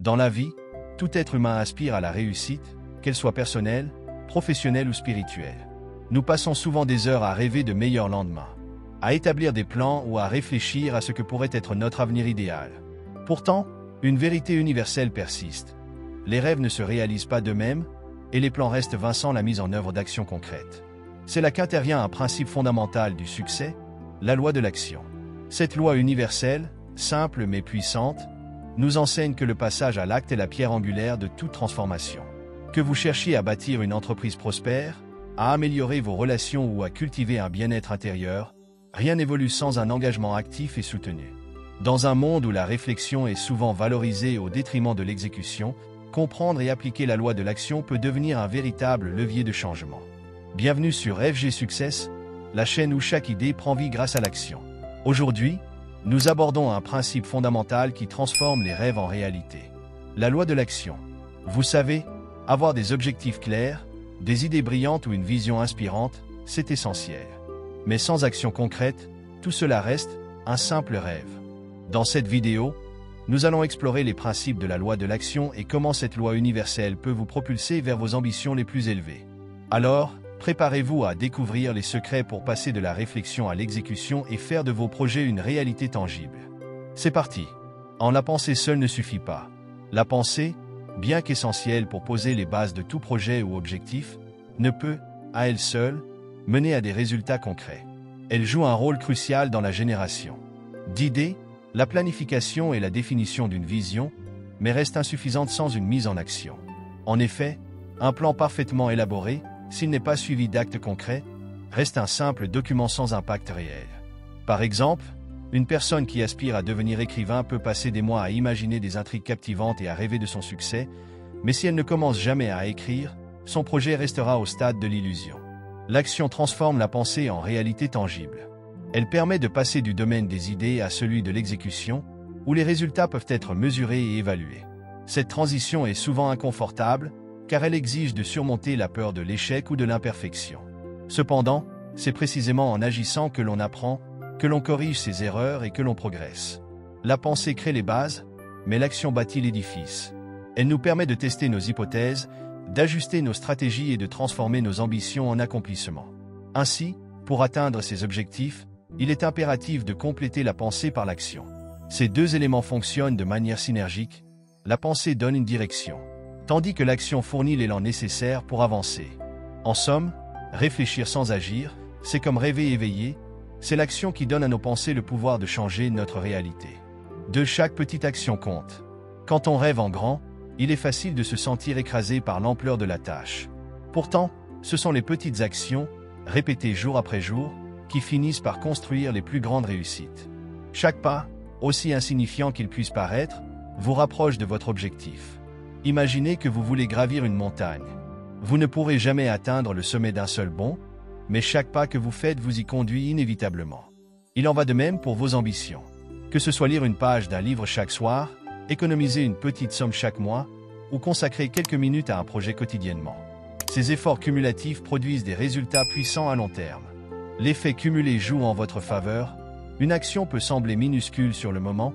Dans la vie, tout être humain aspire à la réussite, qu'elle soit personnelle, professionnelle ou spirituelle. Nous passons souvent des heures à rêver de meilleurs lendemains, à établir des plans ou à réfléchir à ce que pourrait être notre avenir idéal. Pourtant, une vérité universelle persiste. Les rêves ne se réalisent pas d'eux-mêmes, et les plans restent vains sans la mise en œuvre d'actions concrètes. C'est là qu'intervient un principe fondamental du succès, la loi de l'action. Cette loi universelle, simple mais puissante, nous enseigne que le passage à l'acte est la pierre angulaire de toute transformation. Que vous cherchiez à bâtir une entreprise prospère, à améliorer vos relations ou à cultiver un bien-être intérieur, rien n'évolue sans un engagement actif et soutenu. Dans un monde où la réflexion est souvent valorisée au détriment de l'exécution, comprendre et appliquer la loi de l'action peut devenir un véritable levier de changement. Bienvenue sur FG Success, la chaîne où chaque idée prend vie grâce à l'action. Aujourd'hui, nous abordons un principe fondamental qui transforme les rêves en réalité. La loi de l'action. Vous savez, avoir des objectifs clairs, des idées brillantes ou une vision inspirante, c'est essentiel. Mais sans action concrète, tout cela reste un simple rêve. Dans cette vidéo, nous allons explorer les principes de la loi de l'action et comment cette loi universelle peut vous propulser vers vos ambitions les plus élevées. Alors, préparez-vous à découvrir les secrets pour passer de la réflexion à l'exécution et faire de vos projets une réalité tangible. C'est parti. La pensée seule ne suffit pas. La pensée, bien qu'essentielle pour poser les bases de tout projet ou objectif, ne peut, à elle seule, mener à des résultats concrets. Elle joue un rôle crucial dans la génération d'idées, la planification et la définition d'une vision, mais reste insuffisante sans une mise en action. En effet, un plan parfaitement élaboré, s'il n'est pas suivi d'actes concrets, reste un simple document sans impact réel. Par exemple, une personne qui aspire à devenir écrivain peut passer des mois à imaginer des intrigues captivantes et à rêver de son succès, mais si elle ne commence jamais à écrire, son projet restera au stade de l'illusion. L'action transforme la pensée en réalité tangible. Elle permet de passer du domaine des idées à celui de l'exécution, où les résultats peuvent être mesurés et évalués. Cette transition est souvent inconfortable, car elle exige de surmonter la peur de l'échec ou de l'imperfection. Cependant, c'est précisément en agissant que l'on apprend, que l'on corrige ses erreurs et que l'on progresse. La pensée crée les bases, mais l'action bâtit l'édifice. Elle nous permet de tester nos hypothèses, d'ajuster nos stratégies et de transformer nos ambitions en accomplissements. Ainsi, pour atteindre ces objectifs, il est impératif de compléter la pensée par l'action. Ces deux éléments fonctionnent de manière synergique. La pensée donne une direction, tandis que l'action fournit l'élan nécessaire pour avancer. En somme, réfléchir sans agir, c'est comme rêver éveillé, c'est l'action qui donne à nos pensées le pouvoir de changer notre réalité. De chaque petite action compte. Quand on rêve en grand, il est facile de se sentir écrasé par l'ampleur de la tâche. Pourtant, ce sont les petites actions, répétées jour après jour, qui finissent par construire les plus grandes réussites. Chaque pas, aussi insignifiant qu'il puisse paraître, vous rapproche de votre objectif. Imaginez que vous voulez gravir une montagne. Vous ne pourrez jamais atteindre le sommet d'un seul bond, mais chaque pas que vous faites vous y conduit inévitablement. Il en va de même pour vos ambitions. Que ce soit lire une page d'un livre chaque soir, économiser une petite somme chaque mois, ou consacrer quelques minutes à un projet quotidiennement. Ces efforts cumulatifs produisent des résultats puissants à long terme. L'effet cumulé joue en votre faveur. Une action peut sembler minuscule sur le moment,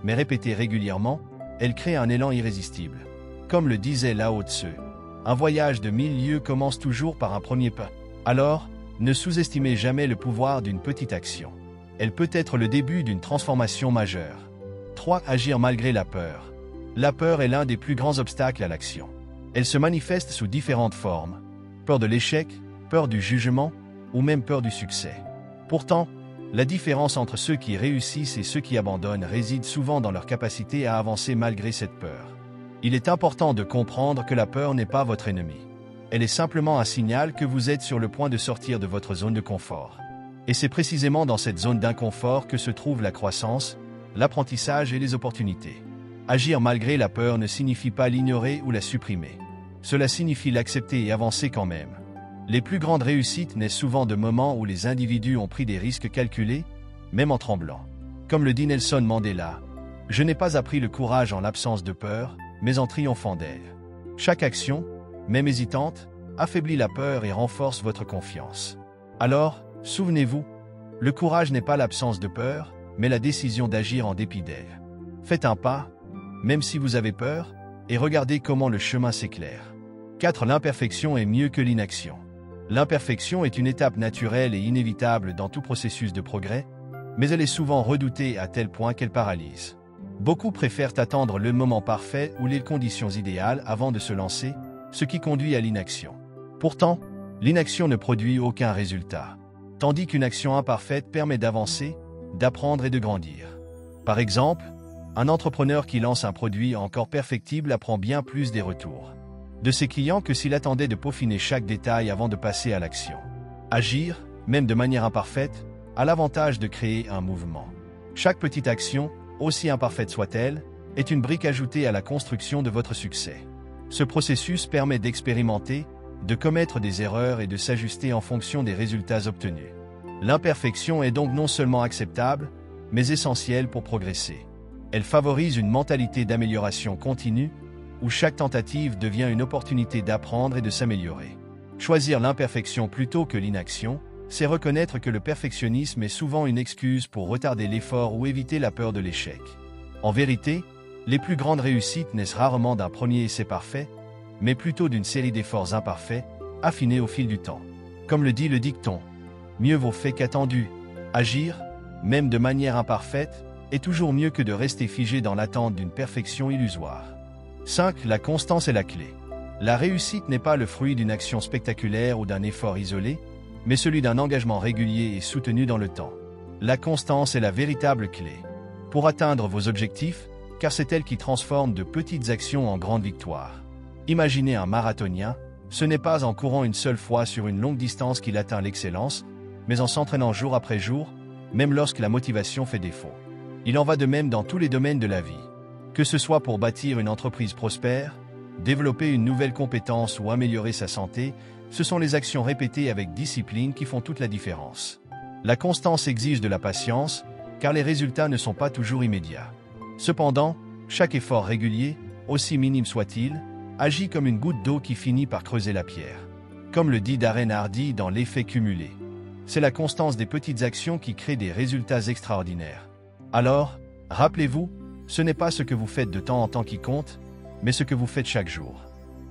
mais répétée régulièrement, elle crée un élan irrésistible. Comme le disait Lao Tse, un voyage de 1000 lieues commence toujours par un premier pas. Alors, ne sous-estimez jamais le pouvoir d'une petite action. Elle peut être le début d'une transformation majeure. 3. Agir malgré la peur. La peur est l'un des plus grands obstacles à l'action. Elle se manifeste sous différentes formes. Peur de l'échec, peur du jugement, ou même peur du succès. Pourtant, la différence entre ceux qui réussissent et ceux qui abandonnent réside souvent dans leur capacité à avancer malgré cette peur. Il est important de comprendre que la peur n'est pas votre ennemi. Elle est simplement un signal que vous êtes sur le point de sortir de votre zone de confort. Et c'est précisément dans cette zone d'inconfort que se trouve la croissance, l'apprentissage et les opportunités. Agir malgré la peur ne signifie pas l'ignorer ou la supprimer. Cela signifie l'accepter et avancer quand même. Les plus grandes réussites naissent souvent de moments où les individus ont pris des risques calculés, même en tremblant. Comme le dit Nelson Mandela, « Je n'ai pas appris le courage en l'absence de peur, mais en triomphant d'elle. » Chaque action, même hésitante, affaiblit la peur et renforce votre confiance. Alors, souvenez-vous, le courage n'est pas l'absence de peur, mais la décision d'agir en dépit d'elle. Faites un pas, même si vous avez peur, et regardez comment le chemin s'éclaire. 4. L'imperfection est mieux que l'inaction. L'imperfection est une étape naturelle et inévitable dans tout processus de progrès, mais elle est souvent redoutée à tel point qu'elle paralyse. Beaucoup préfèrent attendre le moment parfait ou les conditions idéales avant de se lancer, ce qui conduit à l'inaction. Pourtant, l'inaction ne produit aucun résultat, tandis qu'une action imparfaite permet d'avancer, d'apprendre et de grandir. Par exemple, un entrepreneur qui lance un produit encore perfectible apprend bien plus des retours de ses clients que s'il attendait de peaufiner chaque détail avant de passer à l'action. Agir, même de manière imparfaite, a l'avantage de créer un mouvement. Chaque petite action, aussi imparfaite soit-elle, est une brique ajoutée à la construction de votre succès. Ce processus permet d'expérimenter, de commettre des erreurs et de s'ajuster en fonction des résultats obtenus. L'imperfection est donc non seulement acceptable, mais essentielle pour progresser. Elle favorise une mentalité d'amélioration continue, où chaque tentative devient une opportunité d'apprendre et de s'améliorer. Choisir l'imperfection plutôt que l'inaction, c'est reconnaître que le perfectionnisme est souvent une excuse pour retarder l'effort ou éviter la peur de l'échec. En vérité, les plus grandes réussites naissent rarement d'un premier essai parfait, mais plutôt d'une série d'efforts imparfaits, affinés au fil du temps. Comme le dit le dicton, mieux vaut fait qu'attendu. Agir, même de manière imparfaite, est toujours mieux que de rester figé dans l'attente d'une perfection illusoire. 5. La constance est la clé. La réussite n'est pas le fruit d'une action spectaculaire ou d'un effort isolé, mais celui d'un engagement régulier et soutenu dans le temps. La constance est la véritable clé pour atteindre vos objectifs, car c'est elle qui transforme de petites actions en grandes victoires. Imaginez un marathonien, ce n'est pas en courant une seule fois sur une longue distance qu'il atteint l'excellence, mais en s'entraînant jour après jour, même lorsque la motivation fait défaut. Il en va de même dans tous les domaines de la vie. Que ce soit pour bâtir une entreprise prospère, développer une nouvelle compétence ou améliorer sa santé, ce sont les actions répétées avec discipline qui font toute la différence. La constance exige de la patience, car les résultats ne sont pas toujours immédiats. Cependant, chaque effort régulier, aussi minime soit-il, agit comme une goutte d'eau qui finit par creuser la pierre. Comme le dit Darren Hardy dans L'effet cumulé. C'est la constance des petites actions qui crée des résultats extraordinaires. Alors, rappelez-vous, ce n'est pas ce que vous faites de temps en temps qui compte, mais ce que vous faites chaque jour.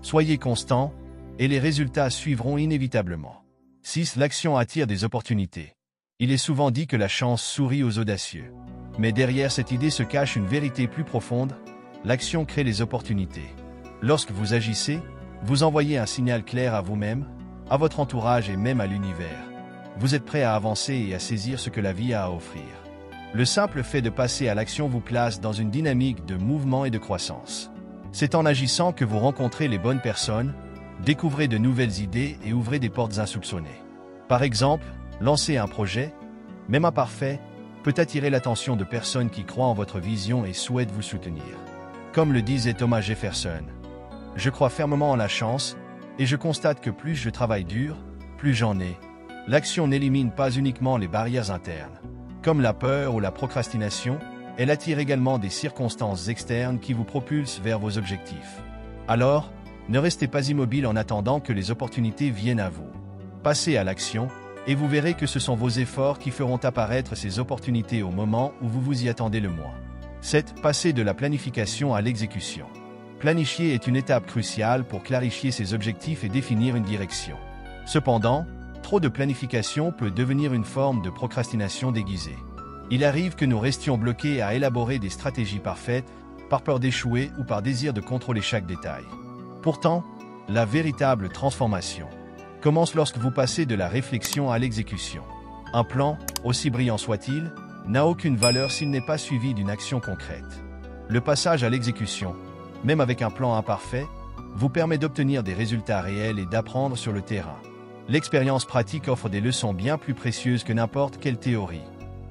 Soyez constant, et les résultats suivront inévitablement. 6. L'action attire des opportunités. Il est souvent dit que la chance sourit aux audacieux. Mais derrière cette idée se cache une vérité plus profonde, l'action crée les opportunités. Lorsque vous agissez, vous envoyez un signal clair à vous-même, à votre entourage et même à l'univers. Vous êtes prêt à avancer et à saisir ce que la vie a à offrir. Le simple fait de passer à l'action vous place dans une dynamique de mouvement et de croissance. C'est en agissant que vous rencontrez les bonnes personnes, découvrez de nouvelles idées et ouvrez des portes insoupçonnées. Par exemple, lancer un projet, même imparfait, peut attirer l'attention de personnes qui croient en votre vision et souhaitent vous soutenir. Comme le disait Thomas Jefferson, « Je crois fermement en la chance, et je constate que plus je travaille dur, plus j'en ai. L'action n'élimine pas uniquement les barrières internes. Comme la peur ou la procrastination, elle attire également des circonstances externes qui vous propulsent vers vos objectifs. Alors, ne restez pas immobile en attendant que les opportunités viennent à vous. Passez à l'action, et vous verrez que ce sont vos efforts qui feront apparaître ces opportunités au moment où vous vous y attendez le moins. 7. Passer de la planification à l'exécution. Planifier est une étape cruciale pour clarifier ses objectifs et définir une direction. Cependant, trop de planification peut devenir une forme de procrastination déguisée. Il arrive que nous restions bloqués à élaborer des stratégies parfaites, par peur d'échouer ou par désir de contrôler chaque détail. Pourtant, la véritable transformation commence lorsque vous passez de la réflexion à l'exécution. Un plan, aussi brillant soit-il, n'a aucune valeur s'il n'est pas suivi d'une action concrète. Le passage à l'exécution, même avec un plan imparfait, vous permet d'obtenir des résultats réels et d'apprendre sur le terrain. L'expérience pratique offre des leçons bien plus précieuses que n'importe quelle théorie.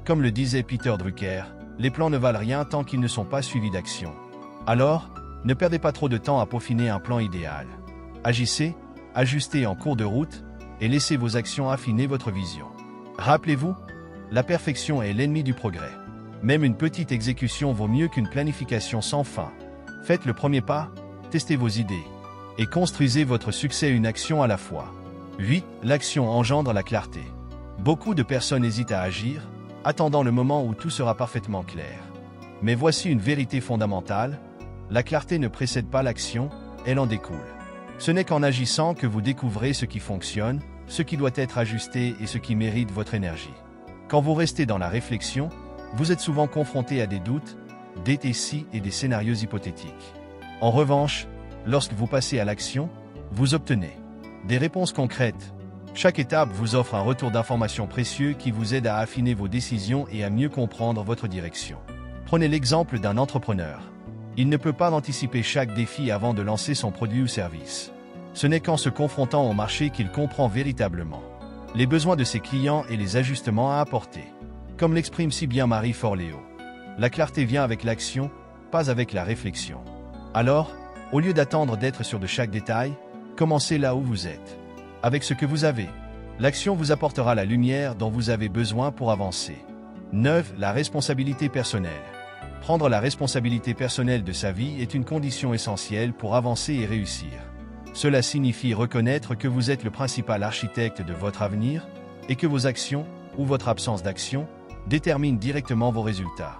Comme le disait Peter Drucker, les plans ne valent rien tant qu'ils ne sont pas suivis d'action. Alors, ne perdez pas trop de temps à peaufiner un plan idéal. Agissez, ajustez en cours de route, et laissez vos actions affiner votre vision. Rappelez-vous, la perfection est l'ennemi du progrès. Même une petite exécution vaut mieux qu'une planification sans fin. Faites le premier pas, testez vos idées, et construisez votre succès une action à la fois. 8. L'action engendre la clarté. Beaucoup de personnes hésitent à agir, attendant le moment où tout sera parfaitement clair. Mais voici une vérité fondamentale, La clarté ne précède pas l'action, elle en découle. Ce n'est qu'en agissant que vous découvrez ce qui fonctionne, ce qui doit être ajusté et ce qui mérite votre énergie. Quand vous restez dans la réflexion, vous êtes souvent confronté à des doutes, des si et des scénarios hypothétiques. En revanche, lorsque vous passez à l'action, vous obtenez des réponses concrètes. Chaque étape vous offre un retour d'informations précieux qui vous aide à affiner vos décisions et à mieux comprendre votre direction. Prenez l'exemple d'un entrepreneur. Il ne peut pas anticiper chaque défi avant de lancer son produit ou service. Ce n'est qu'en se confrontant au marché qu'il comprend véritablement les besoins de ses clients et les ajustements à apporter. Comme l'exprime si bien Marie Forleo, la clarté vient avec l'action, pas avec la réflexion. Alors, au lieu d'attendre d'être sûr de chaque détail, commencez là où vous êtes. Avec ce que vous avez, l'action vous apportera la lumière dont vous avez besoin pour avancer. 9. La responsabilité personnelle. Prendre la responsabilité personnelle de sa vie est une condition essentielle pour avancer et réussir. Cela signifie reconnaître que vous êtes le principal architecte de votre avenir et que vos actions, ou votre absence d'action, déterminent directement vos résultats.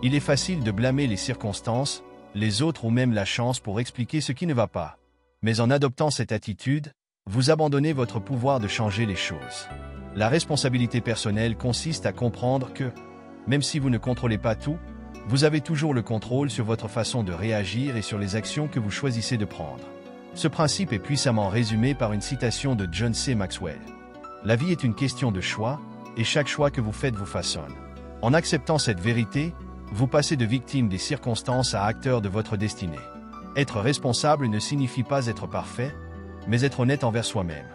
Il est facile de blâmer les circonstances, les autres ou même la chance pour expliquer ce qui ne va pas. Mais en adoptant cette attitude, vous abandonnez votre pouvoir de changer les choses. La responsabilité personnelle consiste à comprendre que, même si vous ne contrôlez pas tout, vous avez toujours le contrôle sur votre façon de réagir et sur les actions que vous choisissez de prendre. Ce principe est puissamment résumé par une citation de John C. Maxwell. La vie est une question de choix, et chaque choix que vous faites vous façonne. En acceptant cette vérité, vous passez de victime des circonstances à acteur de votre destinée. Être responsable ne signifie pas être parfait, mais être honnête envers soi-même.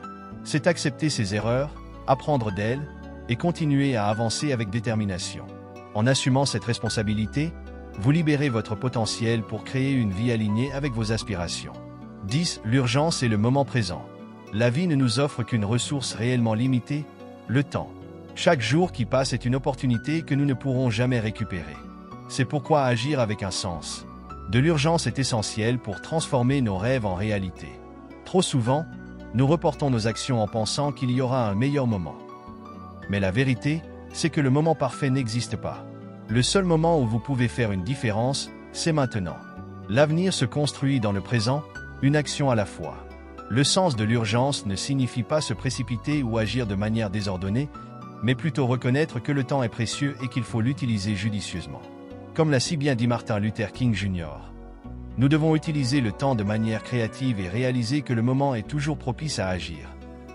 C'est accepter ses erreurs, apprendre d'elles, et continuer à avancer avec détermination. En assumant cette responsabilité, vous libérez votre potentiel pour créer une vie alignée avec vos aspirations. 10. L'urgence et le moment présent. La vie ne nous offre qu'une ressource réellement limitée, le temps. Chaque jour qui passe est une opportunité que nous ne pourrons jamais récupérer. C'est pourquoi agir avec un sens de l'urgence est essentiel pour transformer nos rêves en réalité. Trop souvent, nous reportons nos actions en pensant qu'il y aura un meilleur moment. Mais la vérité, c'est que le moment parfait n'existe pas. Le seul moment où vous pouvez faire une différence, c'est maintenant. L'avenir se construit dans le présent, une action à la fois. Le sens de l'urgence ne signifie pas se précipiter ou agir de manière désordonnée, mais plutôt reconnaître que le temps est précieux et qu'il faut l'utiliser judicieusement. Comme l'a si bien dit Martin Luther King Jr. Nous devons utiliser le temps de manière créative et réaliser que le moment est toujours propice à agir.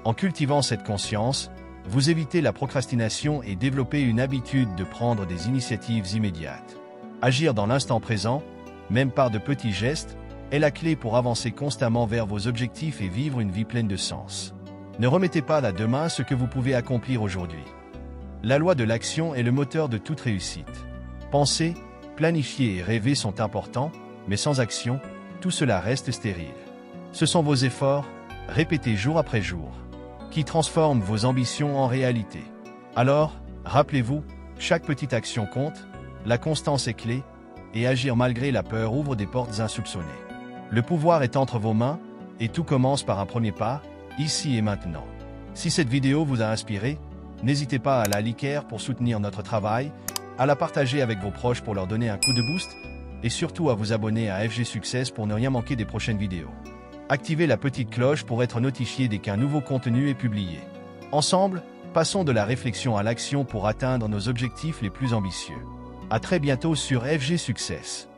En cultivant cette conscience, vous évitez la procrastination et développez une habitude de prendre des initiatives immédiates. Agir dans l'instant présent, même par de petits gestes, est la clé pour avancer constamment vers vos objectifs et vivre une vie pleine de sens. Ne remettez pas à demain ce que vous pouvez accomplir aujourd'hui. La loi de l'action est le moteur de toute réussite. Penser, planifier et rêver sont importants, mais sans action, tout cela reste stérile. Ce sont vos efforts, répétés jour après jour, qui transforment vos ambitions en réalité. Alors, rappelez-vous, chaque petite action compte, la constance est clé, et agir malgré la peur ouvre des portes insoupçonnées. Le pouvoir est entre vos mains, et tout commence par un premier pas, ici et maintenant. Si cette vidéo vous a inspiré, n'hésitez pas à la liker pour soutenir notre travail, à la partager avec vos proches pour leur donner un coup de boost, et surtout à vous abonner à FG Success pour ne rien manquer des prochaines vidéos. Activez la petite cloche pour être notifié dès qu'un nouveau contenu est publié. Ensemble, passons de la réflexion à l'action pour atteindre nos objectifs les plus ambitieux. À très bientôt sur FG Success.